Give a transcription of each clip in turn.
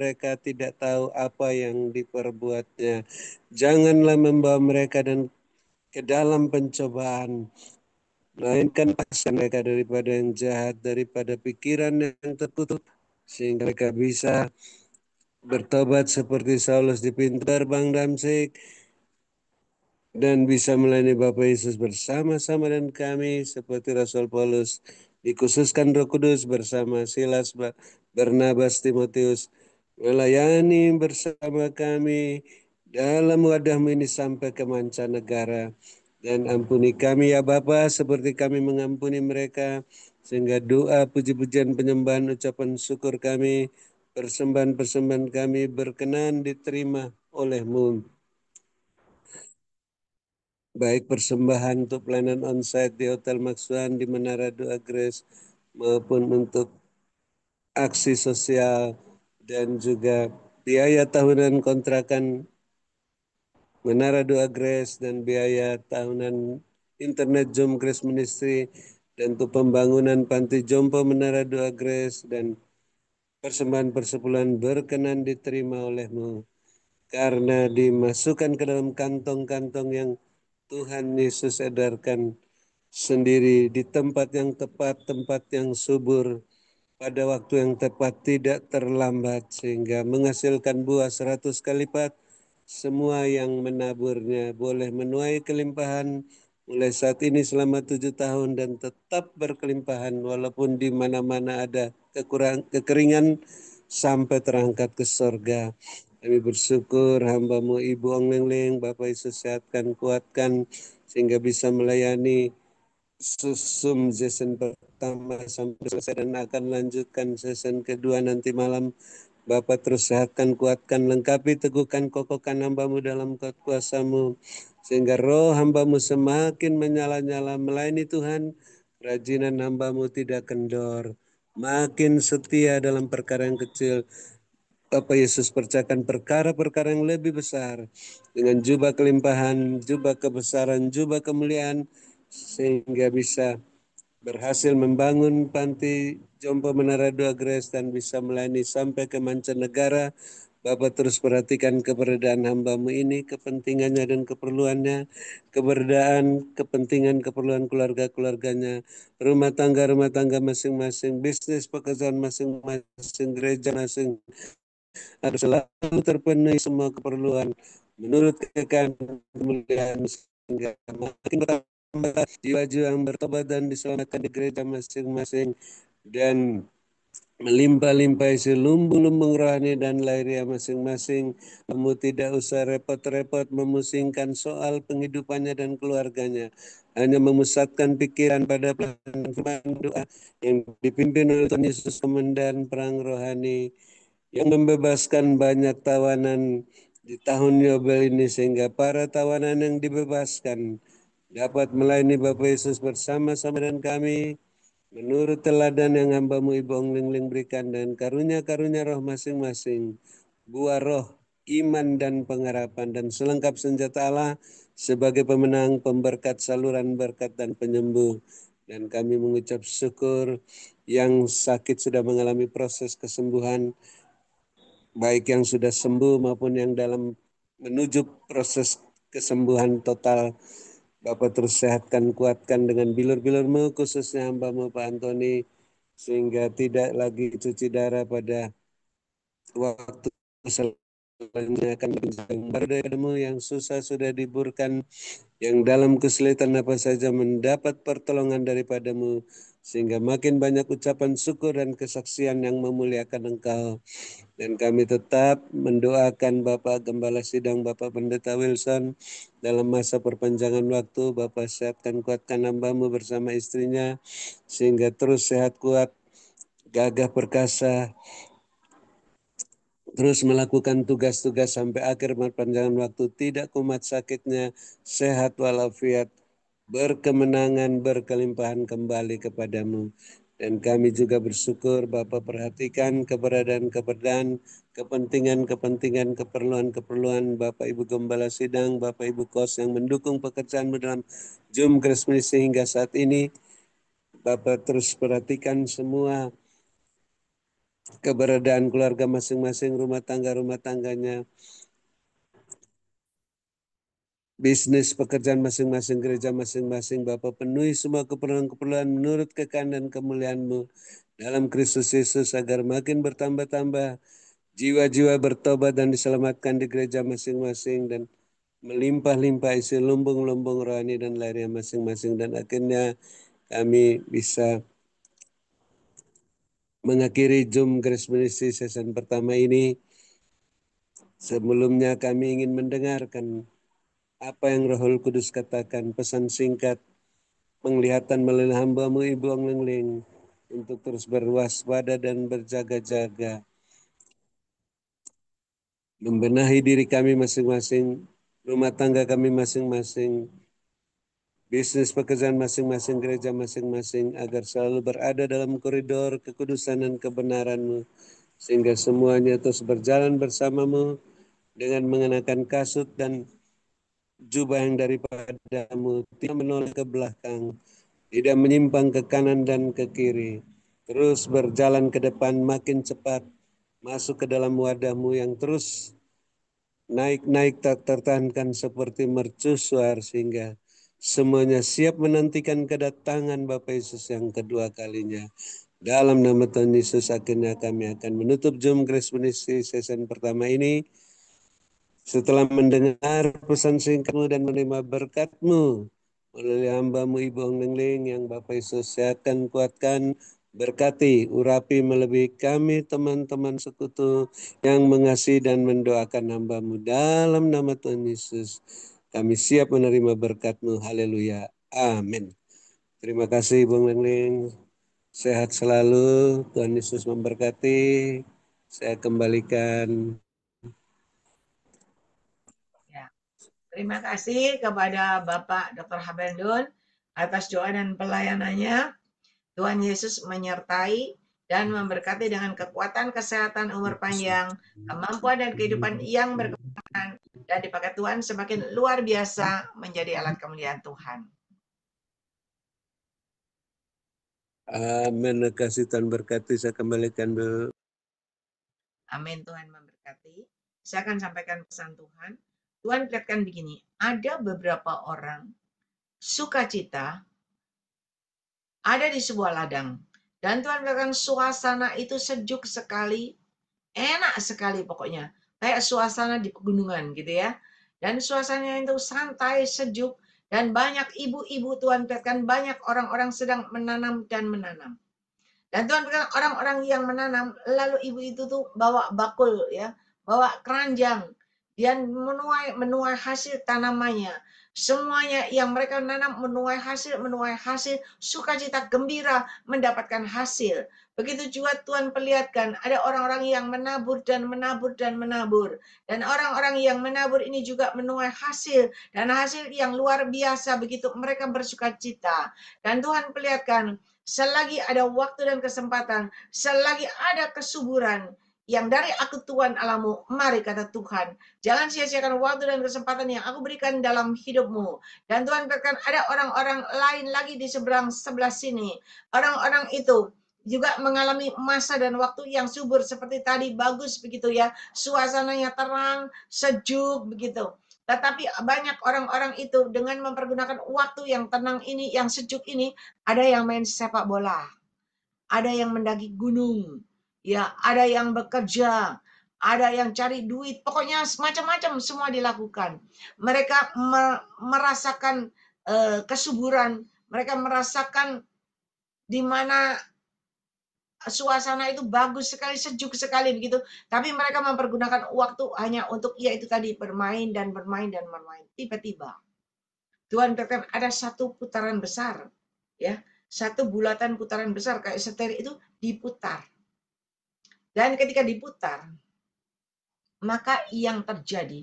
mereka tidak tahu apa yang diperbuatnya. Janganlah membawa mereka dan ke dalam pencobaan, melainkan lepaskan mereka daripada yang jahat, daripada pikiran yang tertutup, sehingga mereka bisa bertobat seperti Saulus di pintu gerbang Damsyik, dan bisa melayani Bapa Yesus bersama-sama dan kami seperti Rasul Paulus dikhususkan Roh Kudus bersama Silas, Barnabas, Timotius melayani bersama kami dalam wadahmu ini sampai ke mancanegara. Dan ampuni kami ya Bapa seperti kami mengampuni mereka, sehingga doa, puji-pujian, penyembahan, ucapan syukur kami, persembahan-persembahan kami berkenan diterima oleh-Mu. Baik persembahan untuk pelayanan onsite di Hotel Maxwan di Menara Doa Grace maupun untuk aksi sosial dan juga biaya tahunan kontrakan Menara Doa Grace dan biaya tahunan internet Zoom Grace Ministry dan untuk pembangunan panti jompo Menara Doa Grace dan persembahan persepuluhan berkenan diterima oleh-Mu karena dimasukkan ke dalam kantong-kantong yang Tuhan Yesus edarkan sendiri di tempat yang tepat, tempat yang subur, pada waktu yang tepat, tidak terlambat, sehingga menghasilkan buah 100 kali lipat. Semua yang menaburnya boleh menuai kelimpahan mulai saat ini selama 7 tahun dan tetap berkelimpahan walaupun di mana-mana ada kekeringan sampai terangkat ke sorga. Kami bersyukur hamba-Mu Ibu Ong Leng, Bapak Yesus sehatkan, kuatkan, sehingga bisa melayani susum season pertama sampai selesai dan akan lanjutkan season kedua nanti malam. Bapak terus sehatkan, kuatkan, lengkapi, teguhkan, kokohkan hamba-Mu dalam kuasa-Mu, sehingga roh hamba-Mu semakin menyala-nyala melayani Tuhan. Kerajinan hamba-Mu tidak kendor, makin setia dalam perkara yang kecil. Bapak Yesus percayakan perkara-perkara yang lebih besar dengan jubah kelimpahan, jubah kebesaran, jubah kemuliaan, sehingga bisa berhasil membangun panti jompo Menara Doa Grace dan bisa melayani sampai ke mancanegara. Bapak terus perhatikan keberadaan hamba-Mu ini, kepentingannya dan keperluannya, keberadaan, kepentingan, keperluan keluarga-keluarganya, rumah tangga masing-masing, bisnis pekerjaan masing-masing, gereja masing, harus selalu terpenuhi semua keperluan menurut kemuliaan, sehingga makin bertambah jiwa-jiwa yang bertobat dan diselamatkan di gereja masing-masing, dan melimpah-limpah isi lumbung-lumbung rohani dan lahiriah masing-masing. Kamu tidak usah repot-repot memusingkan soal penghidupannya dan keluarganya. Hanya memusatkan pikiran pada firman doa yang dipimpin oleh Tuhan Yesus, komandan perang rohani yang membebaskan banyak tawanan di tahun Yobel ini, sehingga para tawanan yang dibebaskan dapat melayani Bapak Yesus bersama-sama dengan kami menurut teladan yang hamba-Mu Ibu Ong Ling berikan, dan karunia-karunia roh masing-masing, buah roh, iman dan pengharapan, dan selengkap senjata Allah sebagai pemenang, pemberkat, saluran berkat, dan penyembuh. Dan kami mengucap syukur yang sakit sudah mengalami proses kesembuhan, baik yang sudah sembuh maupun yang dalam menuju proses kesembuhan total. Bapak terus sehatkan, kuatkan dengan bilur-bilur-Mu, khususnya hamba-Mu Pak Antoni, sehingga tidak lagi cuci darah pada waktu selanjutnya akan berjalan baru daripada-Mu yang susah sudah diburkan, yang dalam kesulitan apa saja mendapat pertolongan daripada-Mu, sehingga makin banyak ucapan syukur dan kesaksian yang memuliakan Engkau. Dan kami tetap mendoakan Bapak Gembala Sidang, Bapak Pendeta Wilson, dalam masa perpanjangan waktu. Bapak sehatkan, kuatkan hamba-Mu bersama istrinya, sehingga terus sehat, kuat, gagah perkasa, terus melakukan tugas-tugas sampai akhir perpanjangan waktu, tidak kumat sakitnya, sehat walafiat, berkemenangan, berkelimpahan kembali kepadamu. Dan kami juga bersyukur Bapak perhatikan keberadaan, kepentingan, keperluan Bapak Ibu Gembala Sidang, Bapak Ibu Kos yang mendukung pekerjaanmu dalam Zoom Christmas sehingga saat ini. Bapak terus perhatikan semua keberadaan keluarga masing-masing, rumah tangganya, bisnis pekerjaan masing-masing, gereja masing-masing. Bapa penuhi semua keperluan-keperluan menurut kekayaan dan kemuliaan-Mu dalam Kristus Yesus agar makin bertambah-tambah jiwa-jiwa bertobat dan diselamatkan di gereja masing-masing dan melimpah-limpah isi lumbung-lumbung rohani dan lahirnya masing-masing, dan akhirnya kami bisa mengakhiri Zoom Grace Ministry season pertama ini. Sebelumnya kami ingin mendengarkan apa yang Roh Kudus katakan, pesan singkat penglihatan melalui hamba-Mu Ibu Ong Lengling untuk terus berwaspada dan berjaga-jaga, membenahi diri kami masing-masing, rumah tangga kami masing-masing, bisnis pekerjaan masing-masing, gereja masing-masing, agar selalu berada dalam koridor kekudusan dan kebenaran-Mu, sehingga semuanya terus berjalan bersama-Mu dengan mengenakan kasut dan jubah yang daripada-Mu, tidak menoleh ke belakang, tidak menyimpang ke kanan dan ke kiri, terus berjalan ke depan makin cepat, masuk ke dalam wadah-Mu yang terus naik-naik tak tertahankan seperti mercusuar, sehingga semuanya siap menantikan kedatangan Bapa Yesus yang kedua kalinya. Dalam nama Tuhan Yesus akhirnya kami akan menutup Zoom Grace Ministry season pertama ini. Setelah mendengar pesan singkat-Mu dan menerima berkat-Mu melalui hamba-Mu Ibu Ong Lengling yang Bapak Yesus sehatkan, kuatkan, berkati, urapi melebihi kami teman-teman sekutu yang mengasihi dan mendoakan hamba-Mu dalam nama Tuhan Yesus. Kami siap menerima berkat-Mu. Haleluya. Amin. Terima kasih Ibu Ong Lengling. Sehat selalu. Tuhan Yesus memberkati. Saya kembalikan. Ya. Terima kasih kepada Bapak Dr. Habendun atas doa dan pelayanannya. Tuhan Yesus menyertai dan memberkati dengan kekuatan, kesehatan, umur panjang, kemampuan dan kehidupan yang berkelanjutan, dan dipakai Tuhan semakin luar biasa menjadi alat kemuliaan Tuhan. Amin. Kasih Tuhan berkati. Saya kembalikan dulu. Amin. Tuhan memberkati. Saya akan sampaikan pesan Tuhan. Tuhan katakan begini, ada beberapa orang sukacita ada di sebuah ladang. Dan Tuhan katakan suasana itu sejuk sekali, enak sekali pokoknya. Kayak suasana di pegunungan gitu ya. Dan suasananya itu santai, sejuk. Dan banyak ibu-ibu, Tuhan katakan banyak orang-orang sedang menanam dan menanam. Dan Tuhan berkata orang-orang yang menanam, lalu ibu itu tuh bawa bakul ya, bawa keranjang, dan menuai hasil tanamannya. Semuanya yang mereka nanam menuai hasil, sukacita gembira mendapatkan hasil. Begitu juga Tuhan perlihatkan ada orang-orang yang menabur dan menabur dan menabur. Dan orang-orang yang menabur ini juga menuai hasil. Dan hasil yang luar biasa begitu mereka bersukacita. Dan Tuhan perlihatkan selagi ada waktu dan kesempatan, selagi ada kesuburan yang dari aku Tuhan Allahmu, mari kata Tuhan, jangan sia-siakan waktu dan kesempatan yang aku berikan dalam hidupmu. Dan Tuhan berkata ada orang-orang lain lagi di sebelah sini. Orang-orang itu juga mengalami masa dan waktu yang subur seperti tadi, bagus begitu ya, suasananya terang, sejuk begitu. Tetapi banyak orang-orang itu dengan mempergunakan waktu yang tenang ini, yang sejuk ini, ada yang main sepak bola, ada yang mendaki gunung, ya, ada yang bekerja, ada yang cari duit, pokoknya macam-macam semua dilakukan. Mereka merasakan kesuburan, mereka merasakan di mana suasana itu bagus sekali, sejuk sekali begitu. Tapi mereka mempergunakan waktu hanya untuk ya itu tadi bermain dan bermain dan bermain. Tiba-tiba Tuhan katakan ada satu putaran besar, ya, satu bulatan putaran besar kayak setir itu diputar. Dan ketika diputar, maka yang terjadi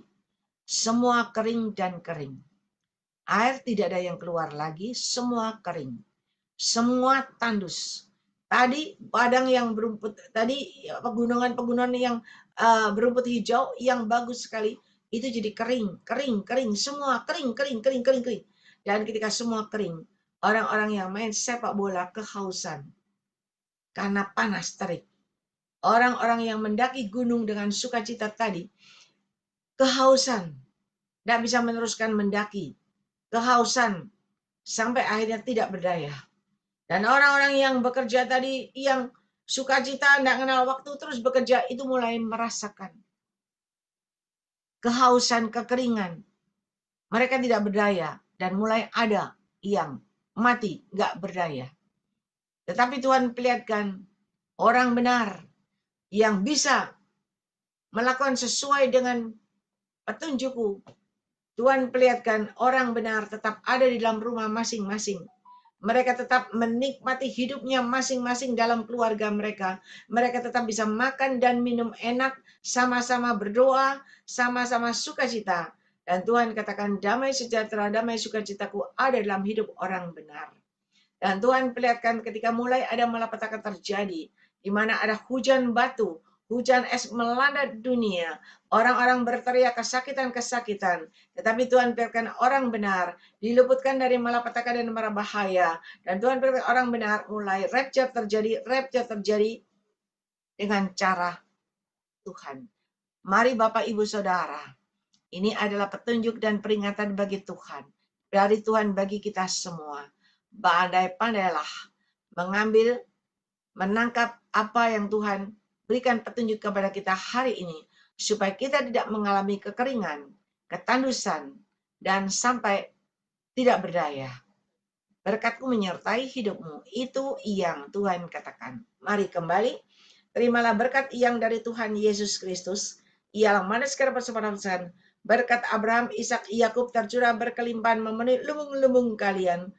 semua kering dan kering. Air tidak ada yang keluar lagi, semua kering. Semua tandus. Tadi padang yang berumput, tadi pegunungan-pegunungan yang berumput hijau yang bagus sekali, itu jadi kering, kering, kering, semua kering, kering, kering, kering, kering. Dan ketika semua kering, orang-orang yang main sepak bola kehausan karena panas terik. Orang-orang yang mendaki gunung dengan sukacita tadi, kehausan, tidak bisa meneruskan mendaki, kehausan, sampai akhirnya tidak berdaya. Dan orang-orang yang bekerja tadi, yang sukacita, tidak kenal waktu, terus bekerja, itu mulai merasakan kehausan, kekeringan. Mereka tidak berdaya, dan mulai ada yang mati, nggak berdaya. Tetapi Tuhan perlihatkan orang benar yang bisa melakukan sesuai dengan petunjukku. Tuhan perlihatkan orang benar tetap ada di dalam rumah masing-masing. Mereka tetap menikmati hidupnya masing-masing dalam keluarga mereka. Mereka tetap bisa makan dan minum enak, sama-sama berdoa, sama-sama sukacita. Dan Tuhan katakan damai sejahtera, damai sukacitaku ada dalam hidup orang benar. Dan Tuhan perlihatkan ketika mulai ada malapetaka terjadi, di mana ada hujan batu, hujan es melanda dunia, orang-orang berteriak kesakitan-kesakitan. Tetapi Tuhan perlihatkan orang benar diluputkan dari malapetaka dan mara bahaya. Dan Tuhan perlihatkan orang benar mulai rapture terjadi dengan cara Tuhan. Mari Bapak Ibu Saudara, ini adalah petunjuk dan peringatan bagi Tuhan. Dari Tuhan bagi kita semua. Pandai-pandailah mengambil, menangkap apa yang Tuhan berikan petunjuk kepada kita hari ini. Supaya kita tidak mengalami kekeringan, ketandusan, dan sampai tidak berdaya. Berkat-Ku menyertai hidupmu. Itu yang Tuhan katakan. Mari kembali. Terimalah berkat yang dari Tuhan Yesus Kristus. Ialah manis karena persempurnaan. Berkat Abraham, Ishak, Yakub tercurah berkelimpahan memenuhi lumbung-lumbung kalian.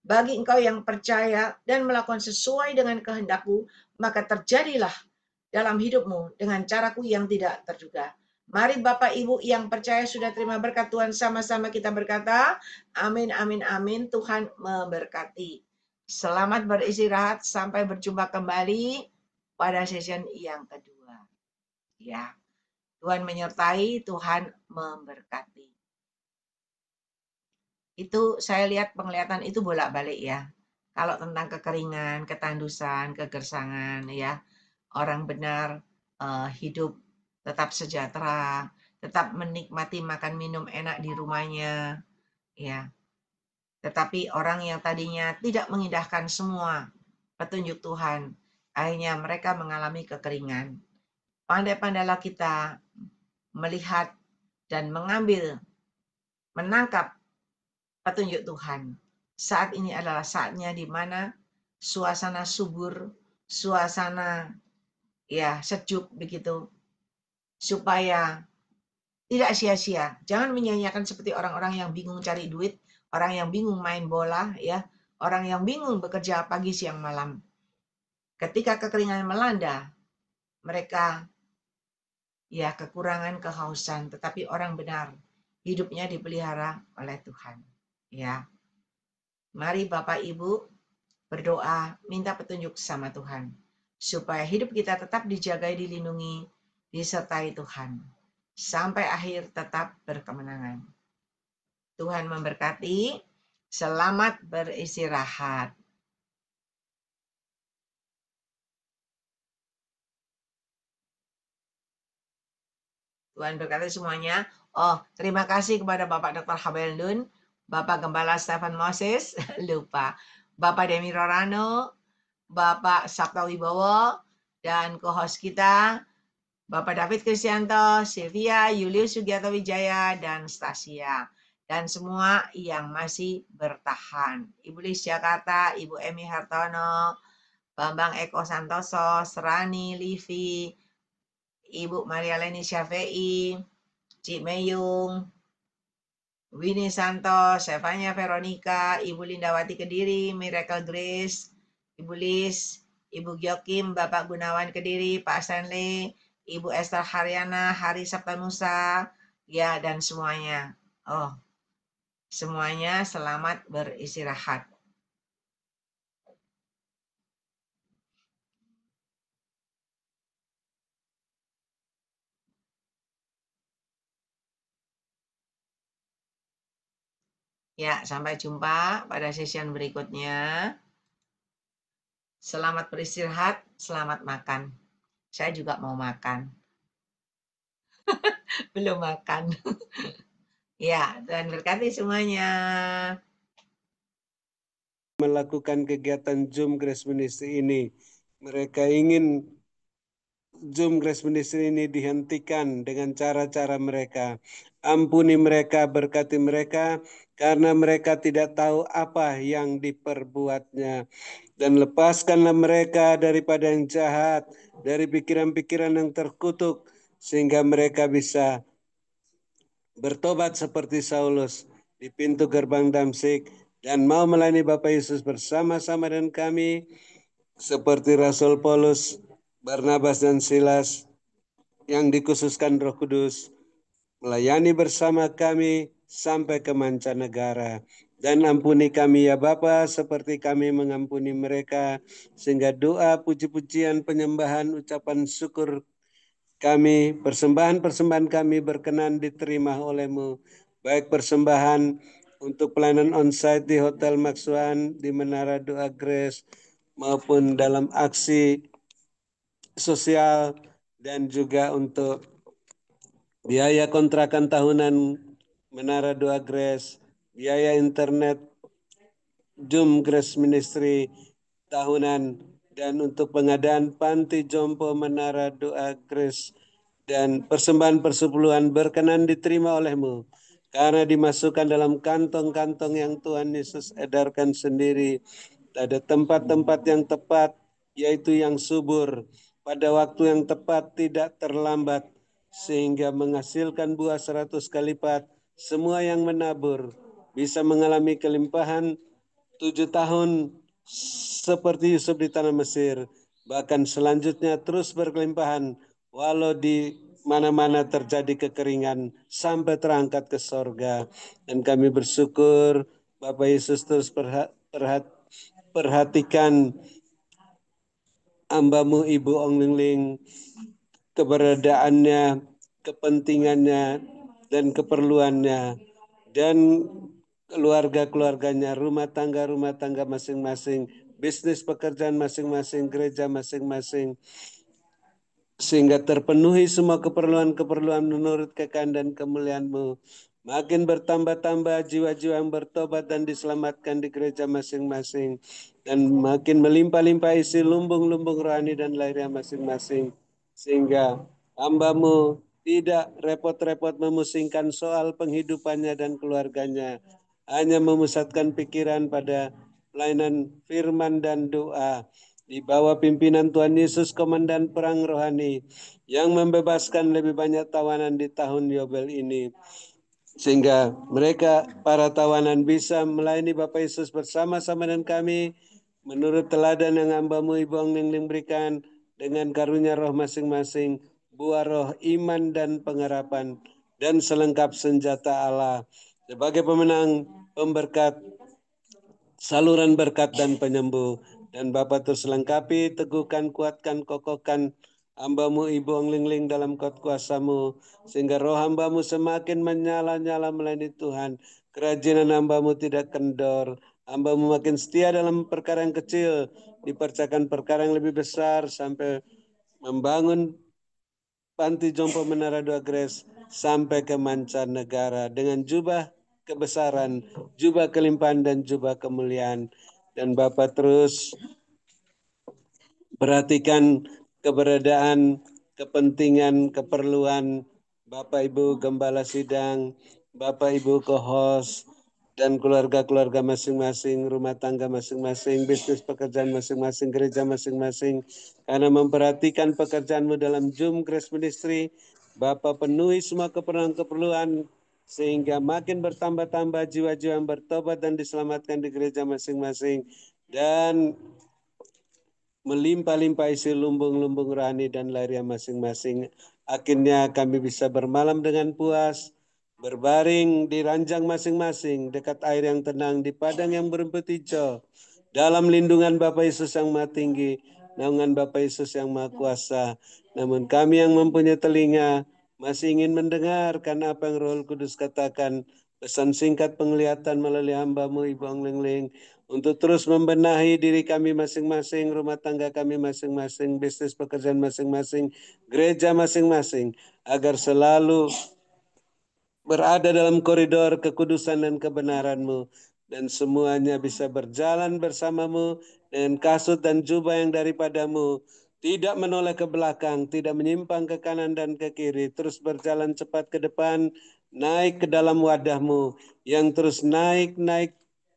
Bagi engkau yang percaya dan melakukan sesuai dengan kehendak-Ku, maka terjadilah dalam hidupmu dengan caraku yang tidak terduga. Mari Bapak Ibu yang percaya sudah terima berkat Tuhan, sama-sama kita berkata, amin, amin, amin. Tuhan memberkati. Selamat beristirahat, sampai berjumpa kembali pada session yang kedua. Ya, Tuhan menyertai, Tuhan memberkati. Itu saya lihat penglihatan itu bolak-balik ya. Kalau tentang kekeringan, ketandusan, kegersangan ya, orang benar hidup tetap sejahtera, tetap menikmati makan minum enak di rumahnya ya. Tetapi orang yang tadinya tidak mengindahkan semua petunjuk Tuhan, akhirnya mereka mengalami kekeringan. Pandai-pandailah kita melihat dan mengambil, menangkap petunjuk Tuhan. Saat ini adalah saatnya di mana suasana subur, suasana ya sejuk begitu, supaya tidak sia-sia. Jangan menyanyiakan seperti orang-orang yang bingung cari duit, orang yang bingung main bola, ya, orang yang bingung bekerja pagi siang malam. Ketika kekeringan melanda, mereka ya kekurangan kehausan, tetapi orang benar hidupnya dipelihara oleh Tuhan. Ya, mari Bapak Ibu berdoa, minta petunjuk sama Tuhan, supaya hidup kita tetap dijaga, dilindungi, disertai Tuhan, sampai akhir tetap berkemenangan. Tuhan memberkati, selamat beristirahat. Tuhan berkati semuanya. Oh, terima kasih kepada Bapak Dr. Habel Nun, Bapak Gembala Stefan Moses, lupa, Bapak Demi Rorano, Bapak Sabta Wibowo, dan co-host kita, Bapak David Kristianto, Sylvia, Julius Sugiarto Wijaya, dan Stasia. Dan semua yang masih bertahan. Ibu Lis Jakarta, Ibu Emi Hartono, Bambang Eko Santoso, Serani, Livi, Ibu Maria Leni Syafei, Cik Meyung, Winnie Santos, Stefania Veronica, Ibu Lindawati Kediri, Miracle Grace, Ibu Lis, Ibu Gyokim, Bapak Gunawan Kediri, Pak Stanley, Ibu Esther Haryana, Hari Sabtanusa, ya, dan semuanya. Oh, semuanya selamat beristirahat. Ya, sampai jumpa pada session berikutnya. Selamat beristirahat, selamat makan. Saya juga mau makan. Belum makan. Ya, Tuhan berkati semuanya. Melakukan kegiatan Zoom Grace Ministry ini. Mereka ingin Zoom Grace Ministry ini dihentikan dengan cara-cara mereka. Ampuni mereka, berkati mereka, karena mereka tidak tahu apa yang diperbuatnya. Dan lepaskanlah mereka daripada yang jahat, dari pikiran-pikiran yang terkutuk, sehingga mereka bisa bertobat seperti Saulus di pintu gerbang Damsik dan mau melayani Bapak Yesus bersama-sama dengan kami seperti Rasul Paulus, Barnabas dan Silas yang dikhususkan Roh Kudus melayani bersama kami sampai ke mancanegara. Dan ampuni kami ya Bapa seperti kami mengampuni mereka, sehingga doa, puji-pujian, penyembahan, ucapan syukur kami, persembahan-persembahan kami berkenan diterima oleh-Mu, baik persembahan untuk pelayanan onsite di Hotel Maxwan, di Menara Doa Grace, maupun dalam aksi sosial, dan juga untuk biaya kontrakan tahunan Menara Doa Grace, biaya internet Zoom Grace Ministry tahunan, dan untuk pengadaan panti jompo Menara Doa Grace dan persembahan persepuluhan berkenan diterima oleh-Mu karena dimasukkan dalam kantong-kantong yang Tuhan Yesus edarkan sendiri. Ada tempat-tempat yang tepat, yaitu yang subur, pada waktu yang tepat, tidak terlambat, sehingga menghasilkan buah 100 kali lipat. Semua yang menabur bisa mengalami kelimpahan 7 tahun seperti Yusuf di tanah Mesir. Bahkan selanjutnya terus berkelimpahan walau di mana-mana terjadi kekeringan sampai terangkat ke sorga. Dan kami bersyukur Bapak Yesus terus perhatikan hambamu Ibu Ong Ling Ling, keberadaannya, kepentingannya, dan keperluannya, dan keluarga-keluarganya, rumah tangga masing-masing, bisnis pekerjaan masing-masing, gereja masing-masing, sehingga terpenuhi semua keperluan-keperluan menurut kekayaan dan kemuliaan-Mu. Makin bertambah-tambah jiwa-jiwa yang bertobat dan diselamatkan di gereja masing-masing. Dan makin melimpah-limpah isi lumbung-lumbung rohani dan lahirnya masing-masing. Sehingga hamba-Mu tidak repot-repot memusingkan soal penghidupannya dan keluarganya. Hanya memusatkan pikiran pada pelayanan firman dan doa di bawah pimpinan Tuhan Yesus, Komandan Perang Rohani, yang membebaskan lebih banyak tawanan di tahun Yobel ini. Sehingga mereka, para tawanan, bisa melayani Bapak Yesus bersama-sama dengan kami, menurut teladan yang hamba-Mu Ibu Ong Ling Ling berikan, dengan karunia roh masing-masing, buah roh iman dan pengharapan, dan selengkap senjata Allah, sebagai pemenang, pemberkat, saluran berkat dan penyembuh. Dan Bapa terus lengkapi, teguhkan, kuatkan, kokohkan hamba-Mu Ibu Ong Ling Ling dalam kuat kuasa-Mu, sehingga roh hamba-Mu semakin menyala-nyala melayani Tuhan. Kerajinan hamba-Mu tidak kendor. Hamba-Mu makin setia dalam perkara yang kecil, dipercayakan perkara yang lebih besar, sampai membangun panti jompo Menara Doa Grace sampai ke mancanegara dengan jubah kebesaran, jubah kelimpahan, dan jubah kemuliaan. Dan Bapak terus perhatikan keberadaan, kepentingan, keperluan Bapak Ibu Gembala Sidang, Bapak Ibu Kohos, dan keluarga-keluarga masing-masing, rumah tangga masing-masing, bisnis pekerjaan masing-masing, gereja masing-masing. Karena memperhatikan pekerjaanmu dalam Zoom Grace Ministry, Bapak penuhi semua keperluan-keperluan, sehingga makin bertambah-tambah jiwa-jiwa yang bertobat dan diselamatkan di gereja masing-masing. Dan melimpah-limpah isi lumbung-lumbung rohani dan lahiriah masing-masing. Akhirnya kami bisa bermalam dengan puas, berbaring di ranjang masing-masing, dekat air yang tenang, di padang yang berumput hijau, dalam lindungan Bapa Yesus yang Maha Tinggi, naungan Bapa Yesus yang Maha Kuasa. Namun kami yang mempunyai telinga masih ingin mendengarkan apa yang Roh Kudus katakan pesan singkat penglihatan melalui hamba-Mu Ibu Onglingling, untuk terus membenahi diri kami masing-masing, rumah tangga kami masing-masing, bisnis pekerjaan masing-masing, gereja masing-masing, agar selalu berada dalam koridor kekudusan dan kebenaran-Mu, dan semuanya bisa berjalan bersama-Mu dengan kasut dan jubah yang daripada-Mu, tidak menoleh ke belakang, tidak menyimpang ke kanan dan ke kiri, terus berjalan cepat ke depan, naik ke dalam wadah-Mu, yang terus naik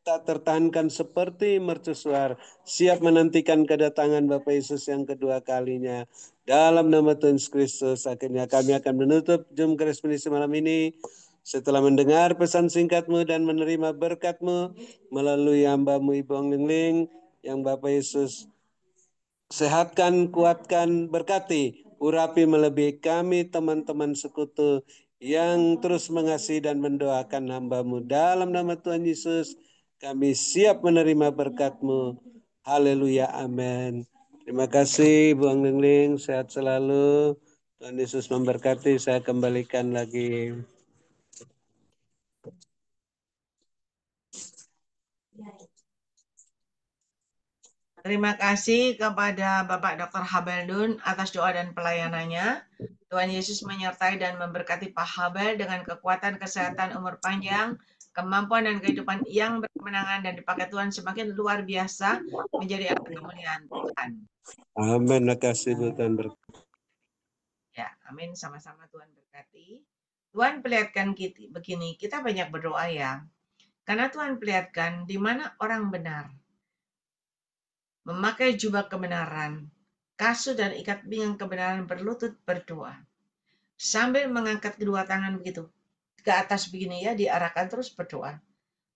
tak tertahankan seperti mercusuar, siap menantikan kedatangan Bapa Yesus yang kedua kalinya. Dalam nama Tuhan Yesus Kristus, akhirnya kami akan menutup Jum Kristus malam ini. Setelah mendengar pesan singkat-Mu dan menerima berkat-Mu melalui hamba-Mu Ibu Onglingling, yang Bapak Yesus sehatkan, kuatkan, berkati, urapi melebihi kami teman-teman sekutu yang terus mengasihi dan mendoakan hamba-Mu. Dalam nama Tuhan Yesus, kami siap menerima berkat-Mu. Haleluya, amin. Terima kasih Bu Onglingling, sehat selalu. Tuhan Yesus memberkati, saya kembalikan lagi. Terima kasih kepada Bapak Dr. Habeldun atas doa dan pelayanannya. Tuhan Yesus menyertai dan memberkati Pak Habel dengan kekuatan, kesehatan, umur panjang, kemampuan dan kehidupan yang berkemenangan, dan dipakai Tuhan semakin luar biasa menjadi alat kemuliaan Tuhan. Amin. Terima kasih Bu, Tuhan berkati. Ya, amin. Sama-sama Tuhan berkati. Tuhan perlihatkan kita begini, kita banyak berdoa ya. Karena Tuhan perlihatkan di mana orang benar memakai jubah kebenaran, kasut dan ikat pinggang kebenaran, berlutut berdoa. Sambil mengangkat kedua tangan begitu ke atas begini ya, diarahkan terus berdoa.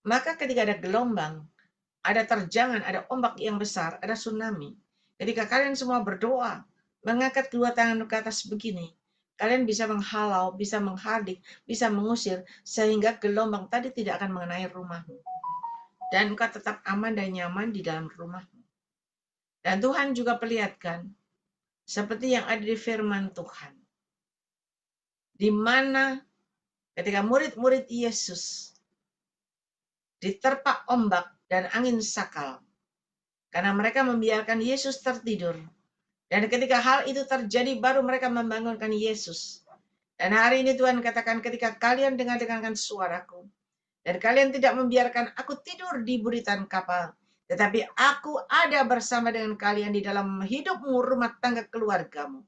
Maka ketika ada gelombang, ada terjangan, ada ombak yang besar, ada tsunami. Ketika kalian semua berdoa, mengangkat kedua tangan ke atas begini, kalian bisa menghalau, bisa menghardik, bisa mengusir, sehingga gelombang tadi tidak akan mengenai rumahmu. Dan engkau tetap aman dan nyaman di dalam rumahmu. Dan Tuhan juga perlihatkan, seperti yang ada di firman Tuhan, di mana ketika murid-murid Yesus diterpa ombak dan angin sakal, karena mereka membiarkan Yesus tertidur. Dan ketika hal itu terjadi, baru mereka membangunkan Yesus. Dan hari ini Tuhan katakan, ketika kalian dengar-dengarkan suaraku, dan kalian tidak membiarkan aku tidur di buritan kapal, tetapi aku ada bersama dengan kalian di dalam hidupmu, rumah tangga keluargamu,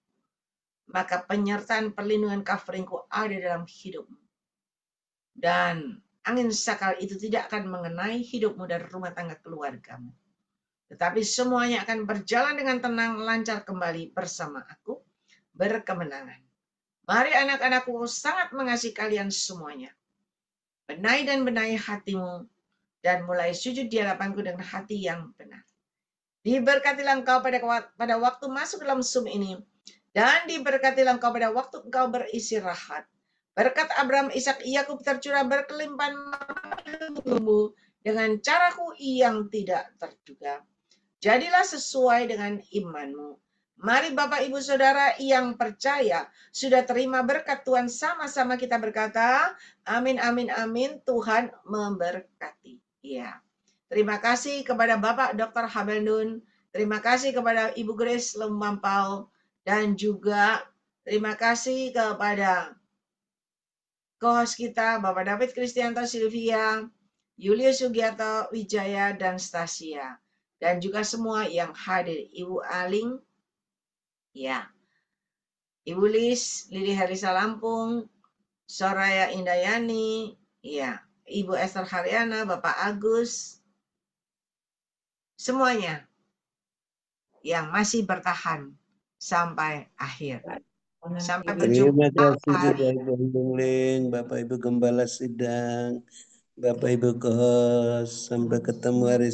maka penyertaan perlindungan coveringku ada dalam hidupmu. Dan angin sakal itu tidak akan mengenai hidupmu dan rumah tangga keluargamu. Tetapi semuanya akan berjalan dengan tenang, lancar kembali bersama aku, berkemenangan. Mari anak-anakku, sangat mengasihi kalian semuanya. Benahi dan benahi hatimu, dan mulai sujud di hadapanku dengan hati yang benar. Diberkatilah engkau pada waktu masuk dalam Zoom ini, dan diberkatilah engkau pada waktu engkau beristirahat. Berkat Abraham, Ishak, Yakub tercurah berkelimpahan menunggumu dengan caraku yang tidak terduga. Jadilah sesuai dengan imanmu. Mari Bapak Ibu Saudara yang percaya sudah terima berkat Tuhan, sama-sama kita berkata, amin, amin, amin, Tuhan memberkati. Ya. Terima kasih kepada Bapak Dr. Habeldun, terima kasih kepada Ibu Grace Lumampau, dan juga terima kasih kepada co-host kita, Bapak David Kristianto Silvia, Julius Sugiarto Wijaya, dan Stasia. Dan juga semua yang hadir, Ibu Aling, ya, Ibu Lis, Lili Herisa Lampung, Soraya Indayani, ya, Ibu Esther Haryana, Bapak Agus, semuanya yang masih bertahan sampai akhir. Sampai Terima berjumpa kasih juga hari. Ibu Onglingling, Bapak Ibu Gembala Sidang, Bapak Ibu Kohos, sampai ketemu hari